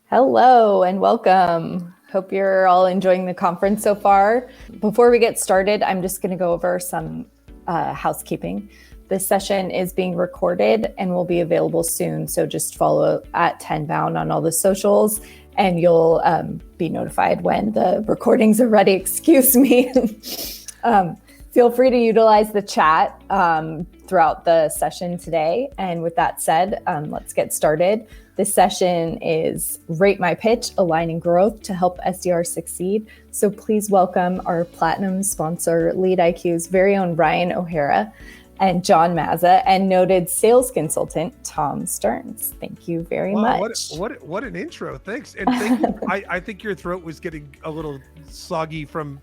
Hello and welcome. Hope you're all enjoying the conference so far. Before we get started, I'm just going to go over some housekeeping. This session is being recorded and will be available soon. So just follow at Tenbound on all the socials and you'll be notified when the recordings are ready. Excuse me. Feel free to utilize the chat throughout the session today. And with that said, let's get started. This session is Rate My Pitch, Aligning Growth to Help SDRs Succeed. So please welcome our platinum sponsor, LeadIQ's very own Ryan O'Hara and John Mazza, and noted sales consultant, Tom Stearns. Thank you very much. What an intro. Thanks. And thank you. I think your throat was getting a little soggy from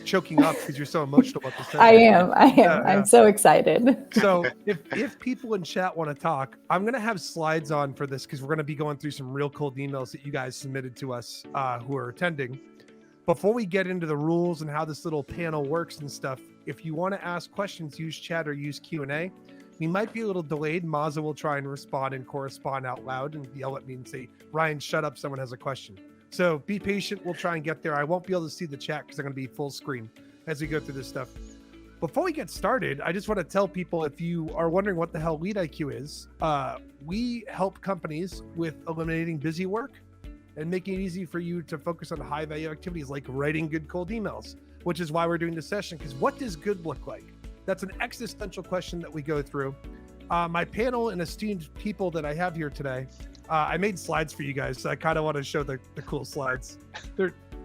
choking up because you're so emotional about this. I am. I'm so excited. So if people in chat want to talk, I'm going to have slides on for this because we're going to be going through some real cold emails that you guys submitted to us who are attending. Before we get into the rules and how this little panel works and stuff, if you want to ask questions, use chat or use Q&A. We might be a little delayed. Mazza will try and respond and correspond out loud and yell at me and say, Ryan, shut up, someone has a question. So be patient, we'll try and get there. I won't be able to see the chat because I'm going to be full screen as we go through this stuff. Before we get started, I just want to tell people, if you are wondering what the hell LeadIQ is, we help companies with eliminating busy work and making it easy for you to focus on high value activities like writing good cold emails, which is why we're doing this session. Because what does good look like? That's an existential question that we go through. My panel and esteemed people that I have here today, I made slides for you guys, so I kind of want to show the cool slides.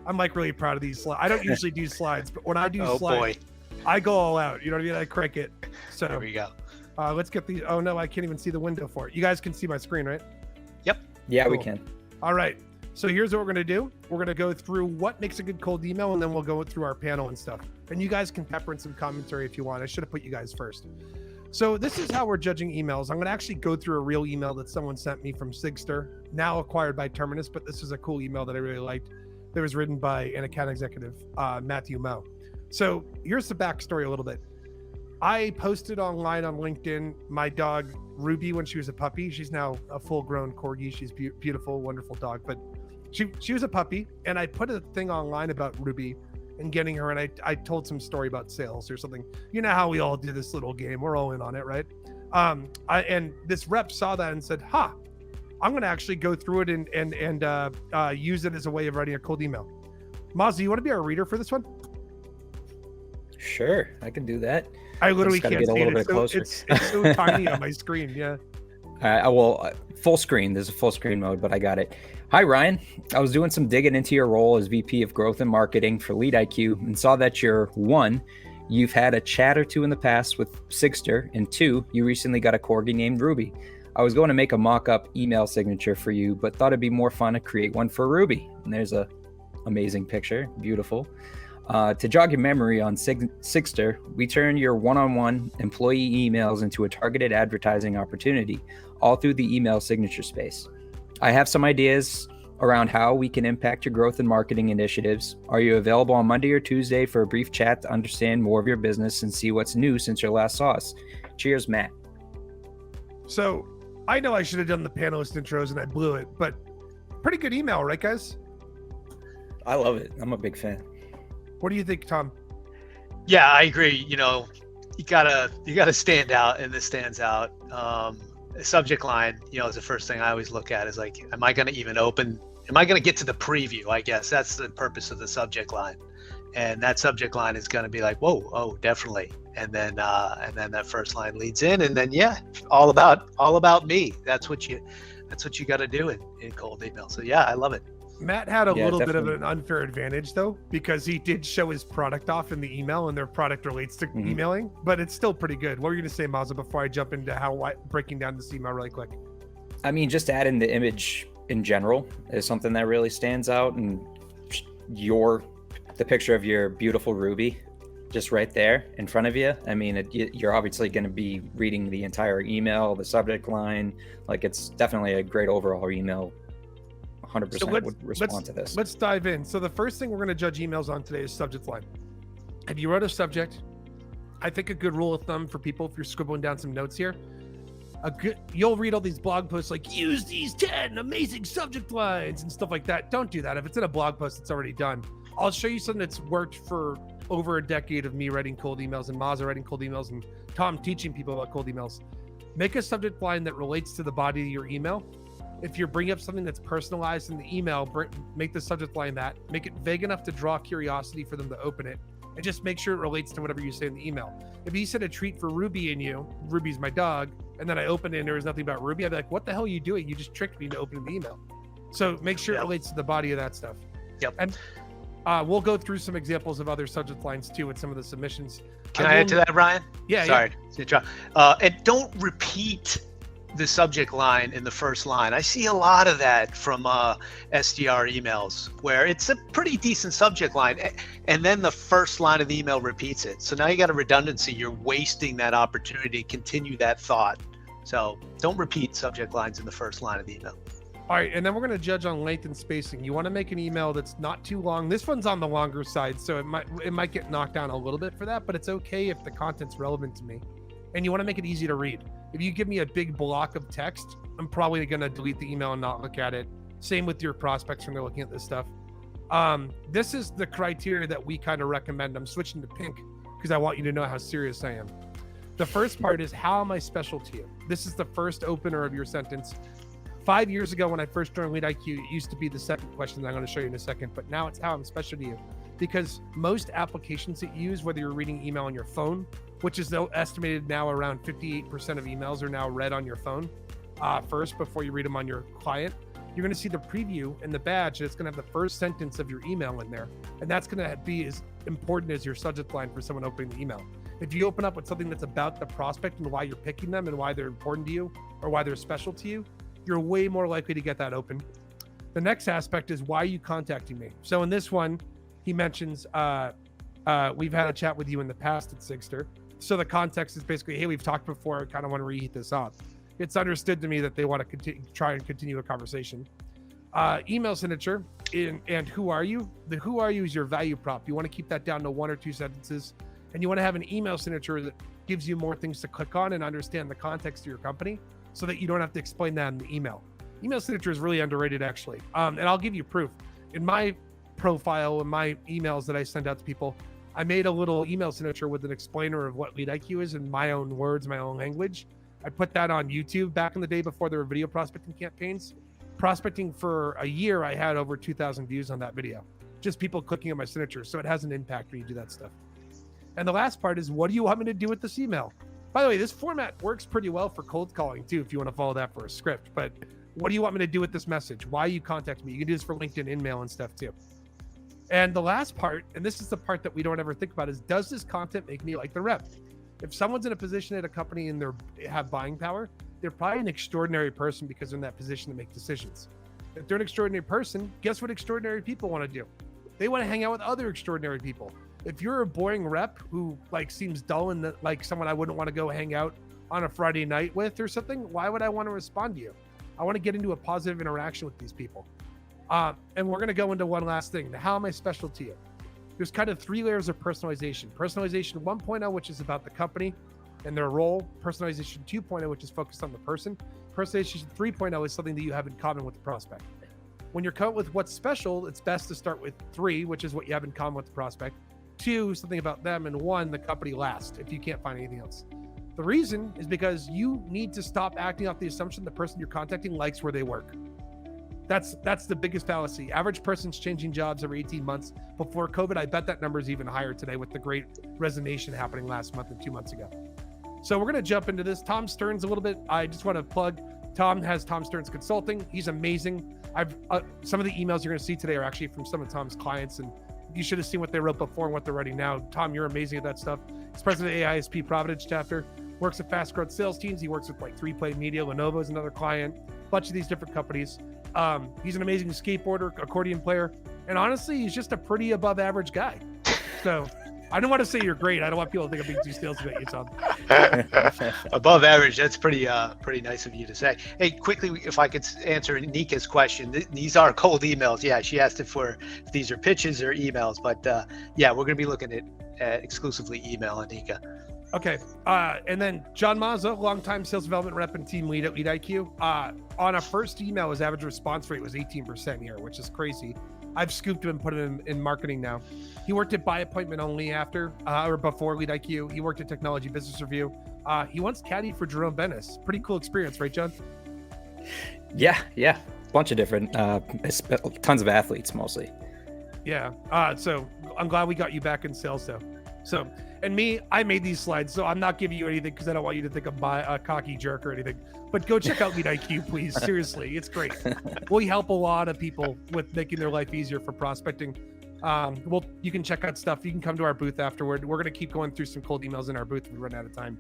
I'm like really proud of these slides. I don't usually do slides, but when I do slides, I go all out. You know what I mean? I crank it. So there we go. Let's get these. Oh no, I can't even see the window for it. You guys can see my screen, right? Yep. Yeah, cool. We can. All right. So here's what we're going to do. We're going to go through what makes a good cold email, and then we'll go through our panel and stuff. And you guys can pepper in some commentary if you want. I should have put you guys first. So this is how we're judging emails. I'm going to actually go through a real email that someone sent me from Sigster, now acquired by Terminus, but this is a cool email that I really liked. That was written by an account executive, Matthew Moe. So here's the backstory a little bit. I posted online on LinkedIn my dog Ruby when she was a puppy. She's now a full-grown corgi. She's beautiful, wonderful dog, but she was a puppy, and I put a thing online about Ruby and getting her, and I told some story about sales or something. You know how we all do this little game. We're all in on it, right? And this rep saw that and said, I'm going to actually go through it and use it as a way of writing a cold email. Mazza, you want to be our reader for this one? Sure, I can do that. I literally can't get a see little it. bit closer. It's so tiny on my screen. Yeah. Full screen. There's a full screen mode, but I got it. Hi, Ryan. I was doing some digging into your role as VP of Growth and Marketing for LeadIQ and saw that you've had a chat or two in the past with Sigster, and 2, you recently got a corgi named Ruby. I was going to make a mock-up email signature for you, but thought it'd be more fun to create one for Ruby. And there's a amazing picture. Beautiful. To jog your memory on Sigster, we turned your one-on-one employee emails into a targeted advertising opportunity, all through the email signature space. I have some ideas around how we can impact your growth and marketing initiatives. Are you available on Monday or Tuesday for a brief chat to understand more of your business and see what's new since your last saw us? Cheers, Matt. So I know I should have done the panelist intros and I blew it, but pretty good email, right, guys? I love it. I'm a big fan. What do you think, Tom? Yeah, I agree. You know, you gotta stand out, and this stands out. Subject line, is the first thing I always look at, is like, am I going to get to the preview? I guess that's the purpose of the subject line. And that subject line is going to be like, whoa, oh, definitely. And then that first line leads in, and then, all about me. That's what you got to do in cold email. So yeah, I love it. Matt had a little definitely. bit of an unfair advantage though, because he did show his product off in the email, and their product relates to emailing, but it's still pretty good. What were you going to say, Mazza, before I jump into breaking down this email really quick? I mean, just adding the image in general is something that really stands out, and the picture of your beautiful Ruby just right there in front of you. I mean, you're obviously going to be reading the entire email, the subject line. Like, it's definitely a great overall email. 100% would respond to this. Let's dive in. So the first thing we're going to judge emails on today is subject line. If you wrote a subject, I think a good rule of thumb for people, if you're scribbling down some notes here, you'll read all these blog posts like use these 10 amazing subject lines and stuff like that. Don't do that. If it's in a blog post, it's already done. I'll show you something that's worked for over a decade of me writing cold emails and Mazza writing cold emails and Tom teaching people about cold emails. Make a subject line that relates to the body of your email. If you're bringing up something that's personalized in the email, make the subject line that. Make it vague enough to draw curiosity for them to open it. And just make sure it relates to whatever you say in the email. If you said a treat for Ruby and you, Ruby's my dog, and then I opened it and there was nothing about Ruby, I'd be like, what the hell are you doing? You just tricked me into opening the email. So make sure it relates to the body of that stuff. Yep. And we'll go through some examples of other subject lines too with some of the submissions. Can I add to that, Ryan? Yeah. Sorry. Yeah. And don't repeat the subject line in the first line. I see a lot of that from SDR emails where it's a pretty decent subject line and then the first line of the email repeats it. So now you got a redundancy. You're wasting that opportunity to continue that thought. So don't repeat subject lines in the first line of the email. All right, and then we're going to judge on length and spacing. You want to make an email that's not too long. This one's on the longer side, so it might get knocked down a little bit for that, but it's okay if the content's relevant to me. And you want to make it easy to read. If you give me a big block of text, I'm probably going to delete the email and not look at it. Same with your prospects when they're looking at this stuff. This is the criteria that we kind of recommend. I'm switching to pink because I want you to know how serious I am. The first part is, how am I special to you? This is the first opener of your sentence. 5 years ago when I first joined LeadIQ, it used to be the second question that I'm going to show you in a second, but now it's how I'm special to you. Because most applications that you use, whether you're reading email on your phone, which is estimated now around 58% of emails are now read on your phone first before you read them on your client. You're going to see the preview and the badge, and it's going to have the first sentence of your email in there. And that's going to be as important as your subject line for someone opening the email. If you open up with something that's about the prospect and why you're picking them and why they're important to you or why they're special to you, you're way more likely to get that open. The next aspect is, why are you contacting me? So in this one, he mentions, we've had a chat with you in the past at Sigster. So the context is basically, hey, we've talked before, I kind of want to reheat this up. It's understood to me that they want to try and continue a conversation. Email signature and who are you? The who are you is your value prop. You want to keep that down to 1 or 2 sentences. And you want to have an email signature that gives you more things to click on and understand the context of your company so that you don't have to explain that in the email. Email signature is really underrated, actually. And I'll give you proof. In my profile and my emails that I send out to people, I made a little email signature with an explainer of what LeadIQ is in my own words, my own language. I put that on YouTube back in the day before there were video prospecting campaigns. Prospecting for a year, I had over 2,000 views on that video. Just people clicking on my signature. So it has an impact when you do that stuff. And the last part is, what do you want me to do with this email? By the way, this format works pretty well for cold calling too, if you want to follow that for a script. But what do you want me to do with this message? Why you contact me? You can do this for LinkedIn InMail and stuff too. And the last part, and this is the part that we don't ever think about, is, does this content make me like the rep? If someone's in a position at a company and they have buying power, they're probably an extraordinary person because they're in that position to make decisions. If they're an extraordinary person, guess what extraordinary people want to do? They want to hang out with other extraordinary people. If you're a boring rep who seems dull and like someone I wouldn't want to go hang out on a Friday night with or something, why would I want to respond to you? I want to get into a positive interaction with these people. And we're going to go into one last thing. How am I special to you? There's kind of 3 layers of personalization. Personalization 1.0, which is about the company and their role. Personalization 2.0, which is focused on the person. Personalization 3.0 is something that you have in common with the prospect. When you're coming with what's special, it's best to start with 3, which is what you have in common with the prospect. 2, something about them, and 1, the company last, if you can't find anything else. The reason is because you need to stop acting off the assumption the person you're contacting likes where they work. That's the biggest fallacy. Average person's changing jobs every 18 months. Before COVID, I bet that number is even higher today with the great resignation happening last month and 2 months ago. So we're going to jump into this. Tom Stearns a little bit. I just want to plug, Tom has Tom Stearns Consulting. He's amazing. Some of the emails you're going to see today are actually from some of Tom's clients, and you should have seen what they wrote before and what they're writing now. Tom, you're amazing at that stuff. He's president of AISP Providence chapter, works at fast growth sales teams. He works with 3Play Media, Lenovo is another client, a bunch of these different companies. He's an amazing skateboarder, accordion player, and honestly, he's just a pretty above average guy. So I don't want to say you're great. I don't want people to think I'm being too salesy about you, Tom. Above average. That's pretty nice of you to say. Hey, quickly, if I could answer Nika's question. These are cold emails. Yeah, she asked if these are pitches or emails, but yeah, we're going to be looking at exclusively email, Nika. Okay. And then John Mazza, longtime sales development rep and team lead at LeadIQ. On a first email, his average response rate was 18% here, which is crazy. I've scooped him and put him in marketing now. He worked at By Appointment Only after or before LeadIQ. He worked at Technology Business Review. He once caddied for Jerome Bennis. Pretty cool experience, right, John? Yeah. Bunch of different, tons of athletes mostly. Yeah. So I'm glad we got you back in sales though. So, and me, I made these slides, so I'm not giving you anything because I don't want you to think I'm a cocky jerk or anything. But go check out LeadIQ, please. Seriously, it's great. We help a lot of people with making their life easier for prospecting. Well, you can check out stuff. You can come to our booth afterward. We're going to keep going through some cold emails in our booth if we run out of time.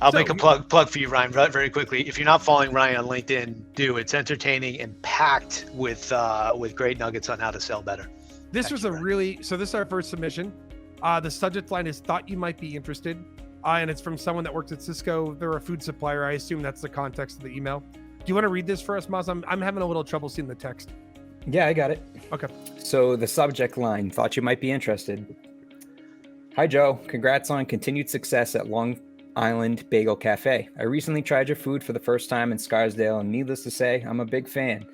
I'll make a plug for you, Ryan, very quickly. If you're not following Ryan on LinkedIn, do. It's entertaining and packed with great nuggets on how to sell better. This was this is our first submission. The subject line is "Thought you might be interested," and it's from someone that works at Cisco. They're a food supplier. I assume that's the context of the email. Do you want to read this for us, Mazza? I'm having a little trouble seeing the text. Yeah, I got it. Okay. So the subject line, "Thought you might be interested." Hi, Joe. Congrats on continued success at Long Island Bagel Cafe. I recently tried your food for the first time in Scarsdale, and needless to say, I'm a big fan.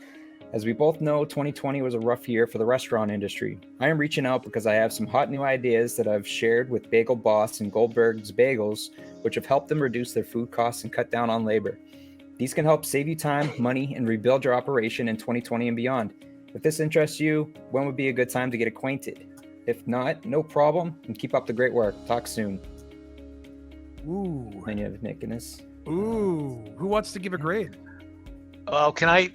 As we both know, 2020 was a rough year for the restaurant industry. I am reaching out because I have some hot new ideas that I've shared with Bagel Boss and Goldberg's Bagels, which have helped them reduce their food costs and cut down on labor. These can help save you time, money, and rebuild your operation in 2020 and beyond. If this interests you, when would be a good time to get acquainted? If not, no problem, and keep up the great work. Talk soon. Ooh. And you have Nick in this. Ooh. Who wants to give a grade? Oh, can I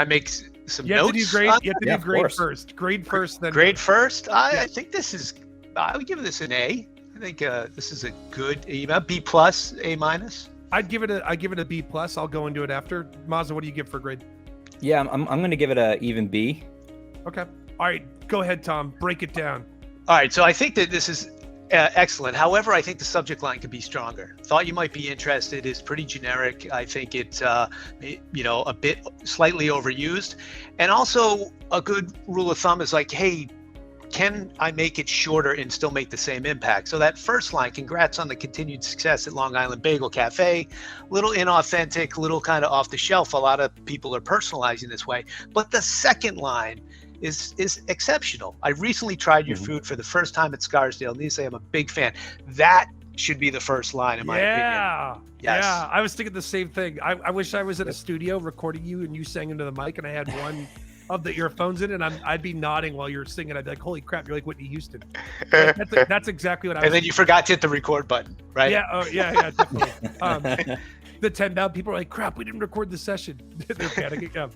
make some you have notes? You have to do grade first. Grade first, then grade first. I think this is. I would give this an A. I think this is a good email. B plus, A minus. I'd give it a B plus. I'll go into it after. Mazza, what do you give for grade? Yeah, I'm going to give it a even B. Okay. All right. Go ahead, Tom. Break it down. All right. So I think that this is excellent. However, I think the subject line could be stronger. Thought you might be interested is pretty generic. I think it's a bit slightly overused. And also a good rule of thumb is like, hey, can I make it shorter and still make the same impact? So that first line, congrats on the continued success at Long Island Bagel Cafe, little inauthentic, little kind of off the shelf. A lot of people are personalizing this way. But the second line is exceptional. I recently tried your food for the first time at Scarsdale, and these say I'm a big fan. That should be the first line in my opinion. Yes. Yeah, I was thinking the same thing. I wish I was in a studio recording you and you sang into the mic and I had one of the earphones in, and I'd be nodding while you're singing. I'd be like, holy crap, you're like Whitney Houston. That's exactly what I was. And then you forgot to hit the record button, right? Yeah, yeah, definitely. The Tenbound people are like, crap, we didn't record the session. They're panicking.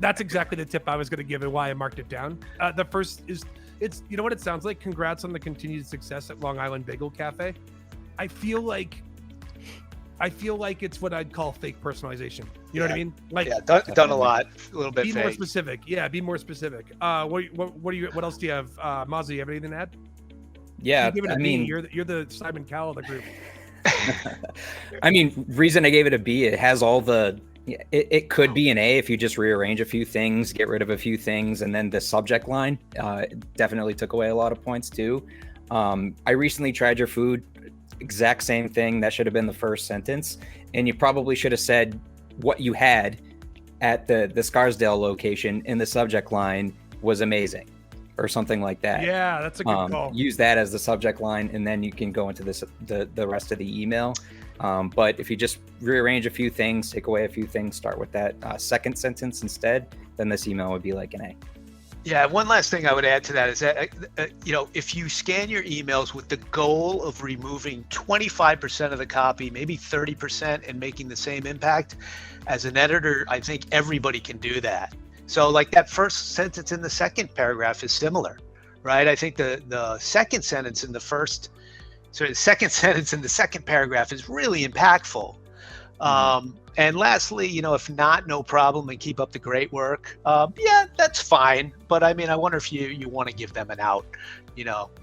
That's exactly the tip I was going to give and why I marked it down. The first is, it's, you know what it sounds like? Congrats on the continued success at Long Island Bagel Cafe. I feel like it's what I'd call fake personalization. You know what I mean? Like, done a lot, a little bit. Be fake. more specific. Yeah, be more specific. What else do you have? Mazza, you have anything to add? Yeah, I mean, you're the Simon Cowell of the group. I mean, reason I gave it a B, it has all the. It could be an A if you just rearrange a few things, get rid of a few things, and then the subject line definitely took away a lot of points too. I recently tried your food, exact same thing. That should have been the first sentence, and you probably should have said what you had at the Scarsdale location in the subject line was amazing, or something like that. Yeah, that's a good call. Use that as the subject line, and then you can go into the rest of the email. But if you just rearrange a few things, take away a few things, start with that second sentence instead, then this email would be like an A. Yeah, one last thing I would add to that is that, if you scan your emails with the goal of removing 25% of the copy, maybe 30%, and making the same impact, as an editor, I think everybody can do that. So like that first sentence in the second paragraph is similar, right? I think the second sentence in the second sentence in the second paragraph is really impactful. And lastly, if not, no problem, and keep up the great work. Yeah, that's fine. But I mean, I wonder if you want to give them an out,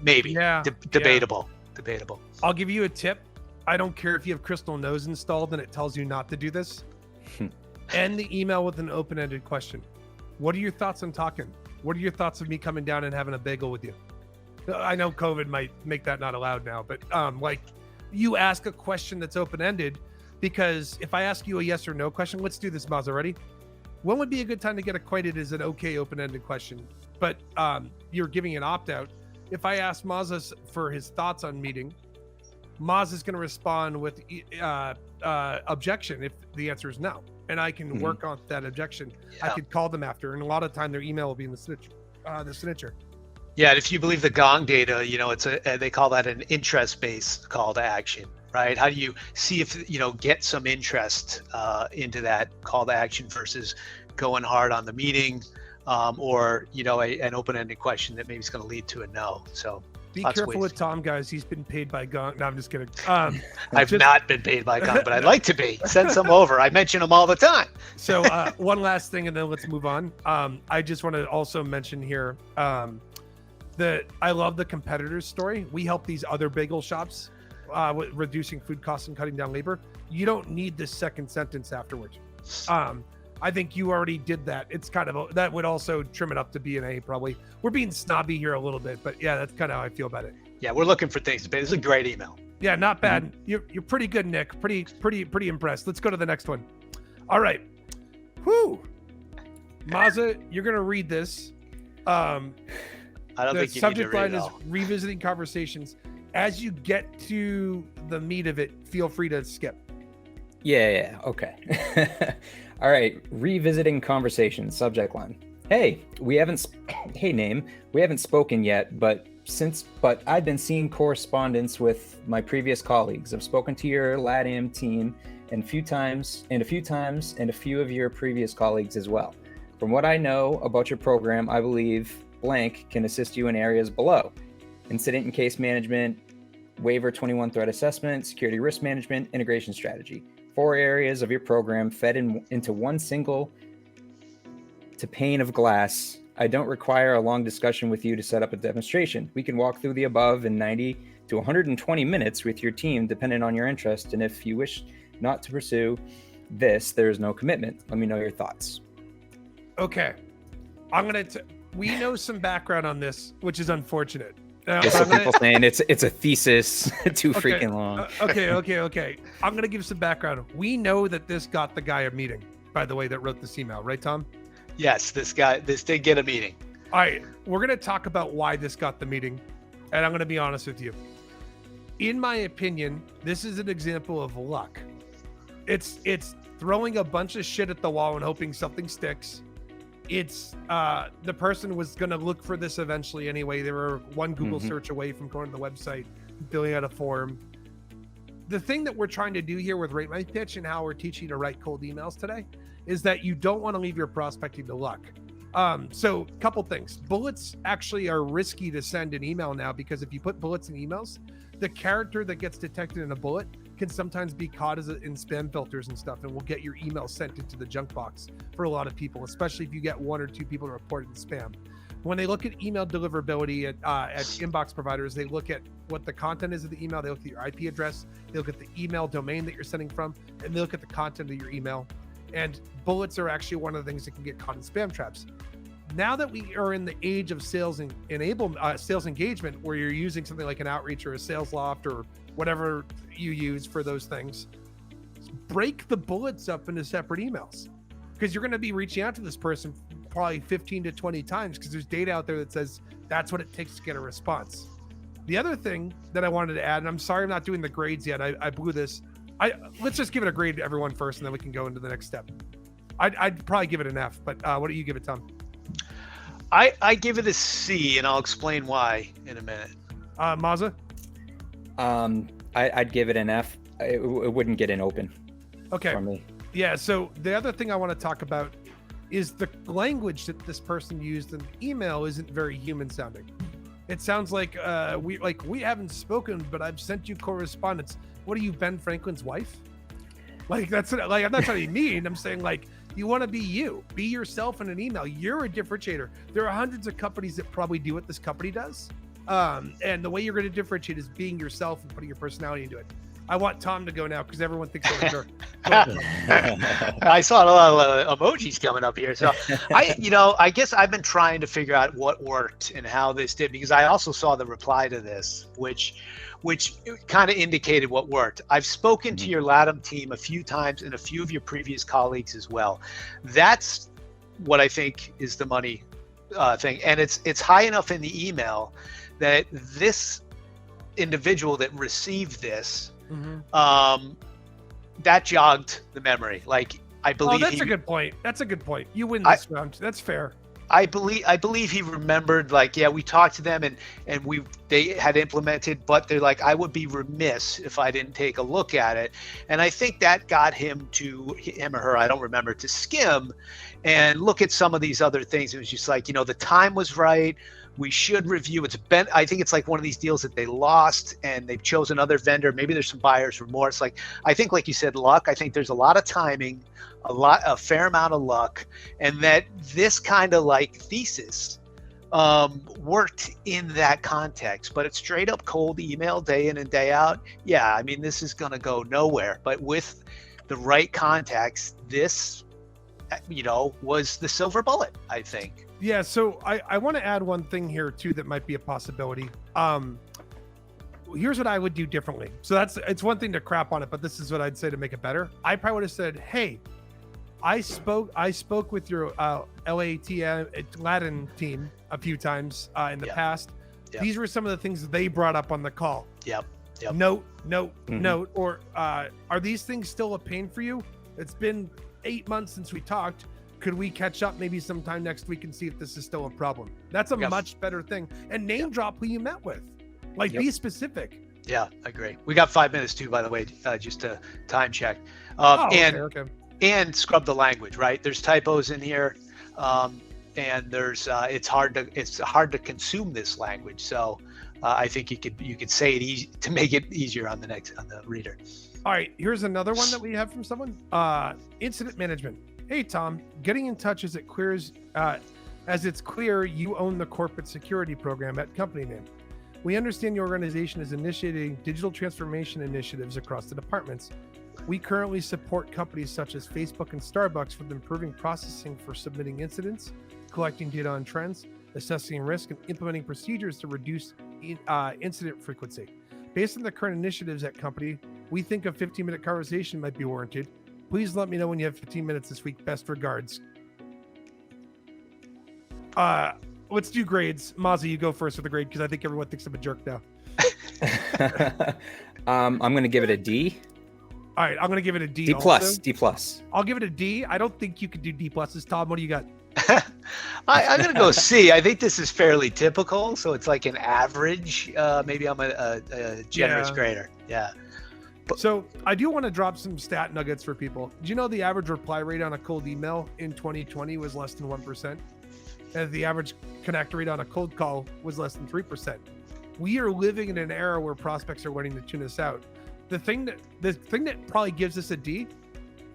maybe. Yeah. Debatable. I'll give you a tip. I don't care if you have Crystal Nose installed and it tells you not to do this. End the email with an open-ended question. What are your thoughts on talking? What are your thoughts of me coming down and having a bagel with you? I know COVID might make that not allowed now, but like you ask a question that's open-ended, because if I ask you a yes or no question, let's do this, Mazza, ready? When would be a good time to get acquainted is an okay open-ended question, but you're giving an opt-out. If I ask Mazza for his thoughts on meeting, Mazza is going to respond with objection if the answer is no, and I can work on that objection. Yeah. I could call them after, and a lot of time their email will be in the signature. Yeah, and if you believe the Gong data, it's they call that an interest-based call to action, right? How do you see if get some interest into that call to action versus going hard on the meeting, or an open-ended question that maybe is going to lead to a no. So be careful with Tom, guys. He's been paid by Gong. No, I'm just kidding. I've not been paid by Gong, but I'd like to be. Send some over. I mention them all the time. So one last thing, and then let's move on. I just want to also mention here that I love the competitor's story. We help these other bagel shops with reducing food costs and cutting down labor. You don't need this second sentence afterwards. I think you already did that. It's kind of that would also trim it up to B and A probably. We're being snobby here a little bit, but yeah, that's kind of how I feel about it. Yeah, we're looking for things to pay. This is a great email. Yeah, not bad. You're pretty good, Nick. Pretty impressed. Let's go to the next one. All right. Whoo. Mazza, you're gonna read this. I don't think you need to read it all. The subject line is revisiting conversations. As you get to the meat of it, feel free to skip. Yeah, okay. All right, revisiting conversations, subject line. Hey, we haven't spoken yet, but I've been seeing correspondence with my previous colleagues. I've spoken to your LATAM team and a few times, and a few of your previous colleagues as well. From what I know about your program, I believe blank can assist you in areas below: incident and case management, waiver 21 threat assessment, security risk management, integration strategy. 4 areas of your program fed into one single pane of glass. I don't require a long discussion with you to set up a demonstration. We can walk through the above in 90 to 120 minutes with your team, depending on your interest. And if you wish not to pursue this, there is no commitment. Let me know your thoughts. Okay. We know some background on this, which is unfortunate. Some people saying it's a thesis too freaking long. Okay. I'm going to give some background. We know that this got the guy a meeting, by the way, that wrote this email, right, Tom? Yes, this did get a meeting. All right, we're going to talk about why this got the meeting, and I'm going to be honest with you. In my opinion, this is an example of luck. It's throwing a bunch of shit at the wall and hoping something sticks. It's the person was going to look for this eventually anyway. They were one Google search away from going to the website, filling out a form. The thing that we're trying to do here with RateMyPitch and how we're teaching you to write cold emails today is that you don't want to leave your prospecting to luck. So a couple things. Bullets actually are risky to send an email now, because if you put bullets in emails, the character that gets detected in a bullet can sometimes be caught in spam filters and stuff, and will get your email sent into the junk box for a lot of people, especially if you get 1 or 2 people to report it in spam. When they look at email deliverability at inbox providers, they look at what the content is of the email, they look at your IP address, they look at the email domain that you're sending from, and they look at the content of your email. And bullets are actually one of the things that can get caught in spam traps. Now that we are in the age of sales engagement, where you're using something like an Outreach or a Sales Loft or whatever you use for those things, break the bullets up into separate emails, because you're going to be reaching out to this person probably 15 to 20 times, because there's data out there that says that's what it takes to get a response. The other thing that I wanted to add, and I'm sorry I'm not doing the grades yet, I blew this. Let's just give it a grade to everyone first, and then we can go into the next step. I'd probably give it an F, but what do you give it, Tom? I give it a C, and I'll explain why in a minute. Mazza? I'd give it an F. It wouldn't get an open. Okay. For me. Yeah. So the other thing I want to talk about is the language that this person used in the email isn't very human sounding. It sounds like we haven't spoken, but I've sent you correspondence. What are you, Ben Franklin's wife? Like, that's like, I'm not trying to be mean. I'm saying, like, you want to be you. Be yourself in an email. You're a differentiator. There are hundreds of companies that probably do what this company does. And the way you're going to differentiate is being yourself and putting your personality into it. I want Tom to go now because everyone thinks I'm a jerk. I saw a lot of emojis coming up here. So I guess I've been trying to figure out what worked and how this did, because I also saw the reply to this, which kind of indicated what worked. I've spoken to your LATAM team a few times and a few of your previous colleagues as well. That's what I think is the money thing. And it's high enough in the email that this individual that received this, that jogged the memory. Like, I believe that's a good point. That's a good point. You win this round. That's fair. I believe he remembered, like, yeah, we talked to them and they had implemented, but they're like, I would be remiss if I didn't take a look at it. And I think that got him or her, I don't remember, to skim and look at some of these other things. It was just like, the time was right. We should review. I think it's like one of these deals that they lost and they've chosen another vendor. Maybe there's some buyer's remorse. I think, like you said, luck. I think there's a lot of timing, a fair amount of luck, and that this kind of like thesis worked in that context. But it's straight up cold email day in and day out. Yeah, I mean, this is going to go nowhere. But with the right context, this, was the silver bullet, I think. Yeah, so I want to add one thing here too that might be a possibility. Here's what I would do differently. So it's one thing to crap on it, but this is what I'd say to make it better. I probably would have said, hey, I spoke with your Latin team a few times in the past. Yep. These were some of the things that they brought up on the call. Yep. Note. Or are these things still a pain for you? It's been 8 months since we talked. Could we catch up maybe sometime next week and see if this is still a problem? That's a much better thing. And name drop who you met with. Be specific. Yeah, I agree. We got 5 minutes too, by the way, just to time check. Okay. And scrub the language, right? There's typos in here, and there's it's hard to consume this language. So I think you could say it easy to make it easier on the reader. All right, here's another one that we have from someone. Incident management. Hey Tom, getting in touch as it's clear you own the corporate security program at company name. We understand your organization is initiating digital transformation initiatives across the departments. We currently support companies such as Facebook and Starbucks with improving processing for submitting incidents, collecting data on trends, assessing risk, and implementing procedures to reduce incident frequency. Based on the current initiatives at company, we think a 15-minute conversation might be warranted. Please let me know when you have 15 minutes this week. Best regards. Let's do grades. Mazza, you go first with the grade because I think everyone thinks I'm a jerk now. I'm going to give it a D. All right, I'm going to give it a D. D plus. D plus. I'll give it a D. I don't think you could do D pluses. Tom, what do you got? I'm going to go C. I think this is fairly typical. So it's like an average. Maybe I'm a generous grader. Yeah. So I do want to drop some stat nuggets for people. Do you know the average reply rate on a cold email in 2020 was less than 1%? And the average connect rate on a cold call was less than 3%. We are living in an era where prospects are wanting to tune us out. The thing that probably gives us a D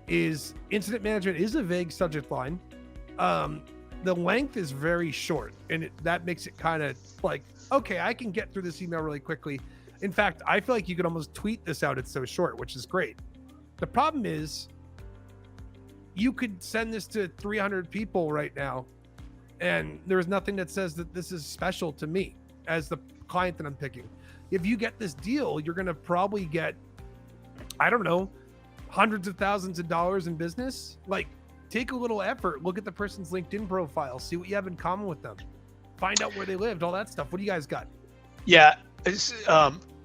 is incident management is a vague subject line. The length is very short, and that makes it kind of like, okay, I can get through this email really quickly. In fact, I feel like you could almost tweet this out. It's so short, which is great. The problem is you could send this to 300 people right now, and there's nothing that says that this is special to me as the client that I'm picking. If you get this deal, you're going to probably get, I don't know, hundreds of thousands of dollars in business. Like, take a little effort. Look at the person's LinkedIn profile. See what you have in common with them. Find out where they lived, all that stuff. What do you guys got? Yeah.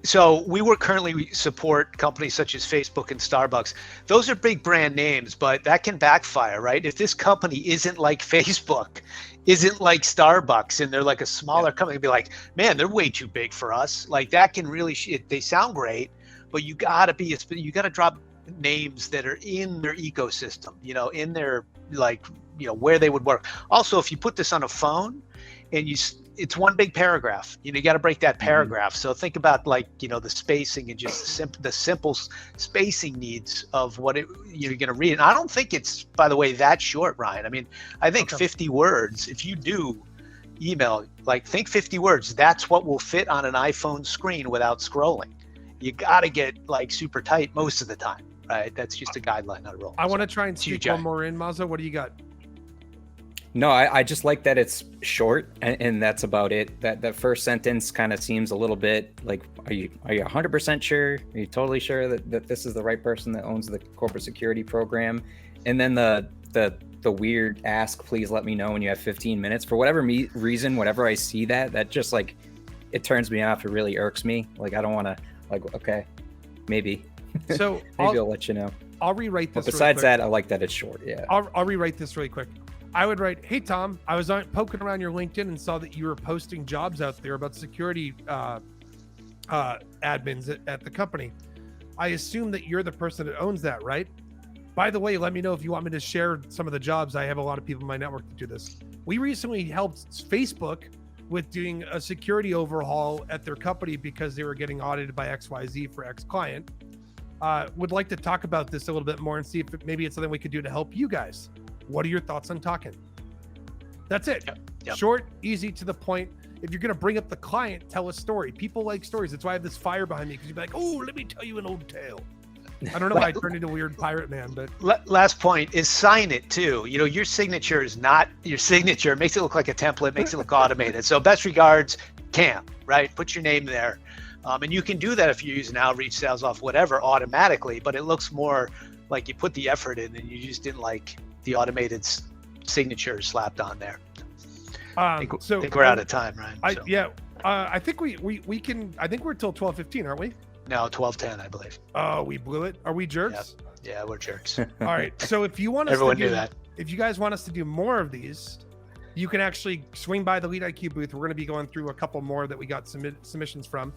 So we currently support companies such as Facebook and Starbucks. Those are big brand names, but that can backfire, right? If this company isn't like Facebook, isn't like Starbucks, and they're like a smaller company, be like, man, they're way too big for us. Like that can really, they sound great, but you gotta drop names that are in their ecosystem, in their, where they would work. Also, if you put this on a phone and it's one big paragraph, you got to break that paragraph. So think about the spacing and just the simple spacing needs of what you're going to read. And I don't think it's, by the way, that short, Ryan. I mean, I think 50 words, if you do email, think 50 words, that's what will fit on an iPhone screen without scrolling. you got to get like super tight most of the time, right? That's just a guideline, not a rule. I want to try and it's you, sneak one Jay. more in, Mazza. What do you got? No, I just like that it's short, and that's about it. That first sentence kind of seems a little bit like, are you 100% sure? Are you totally sure that this is the right person that owns the corporate security program? And then the weird ask, please let me know when you have 15 minutes. For whatever reason, whenever I see that just like, it turns me off. It really irks me. Like, I don't want to, like, okay, maybe. So maybe I'll let you know. I'll rewrite this. But besides that, I like that it's short. Yeah. I'll rewrite this really quick. I would write, hey, Tom, I was poking around your LinkedIn and saw that you were posting jobs out there about security admins at the company. I assume that you're the person that owns that, right? By the way, let me know if you want me to share some of the jobs. I have a lot of people in my network that do this. We recently helped Facebook with doing a security overhaul at their company because they were getting audited by XYZ for X client. Would like to talk about this a little bit more and see if maybe it's something we could do to help you guys. What are your thoughts on talking? That's it. Yep. Short, easy, to the point. If you're going to bring up the client, tell a story. People like stories. That's why I have this fire behind me, because you'd be like, oh, let me tell you an old tale. I don't know why I turned into a weird pirate man, but Last point is sign it too. You know, your signature is not your signature. It makes it look like a template, makes it look automated. So best regards, Cam, right? Put your name there. And you can do that if you're using outreach, sales off, whatever, automatically, but it looks more like you put the effort in and you just didn't like the automated signature slapped on there. I think we're out of time, Ryan. I think we can. I think we're till 12:15, aren't we? No, 12:10, I believe. Oh, we blew it. Are we jerks? Yeah, we're jerks. All right. So if you want us Everyone to do knew that. If you guys want us to do more of these, you can actually swing by the LeadIQ booth. We're going to be going through a couple more that we got submissions from.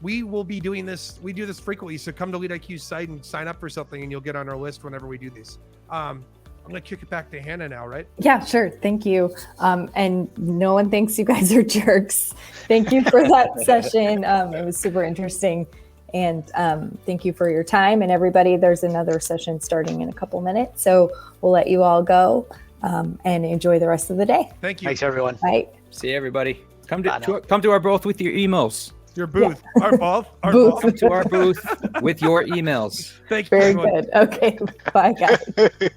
We will be doing this. We do this frequently. So come to LeadIQ's site and sign up for something, and you'll get on our list whenever we do these. I'm going to kick it back to Hannah now, right? Yeah, sure. Thank you. And no one thinks you guys are jerks. Thank you for that session. It was super interesting. And thank you for your time. And everybody, there's another session starting in a couple minutes. So we'll let you all go and enjoy the rest of the day. Thank you. Thanks, everyone. Bye. See everybody. Come to our booth with your emails. Your booth. Yeah. Our booth. Come to our booth with your emails. Thank you. Very good. Okay. Bye, guys.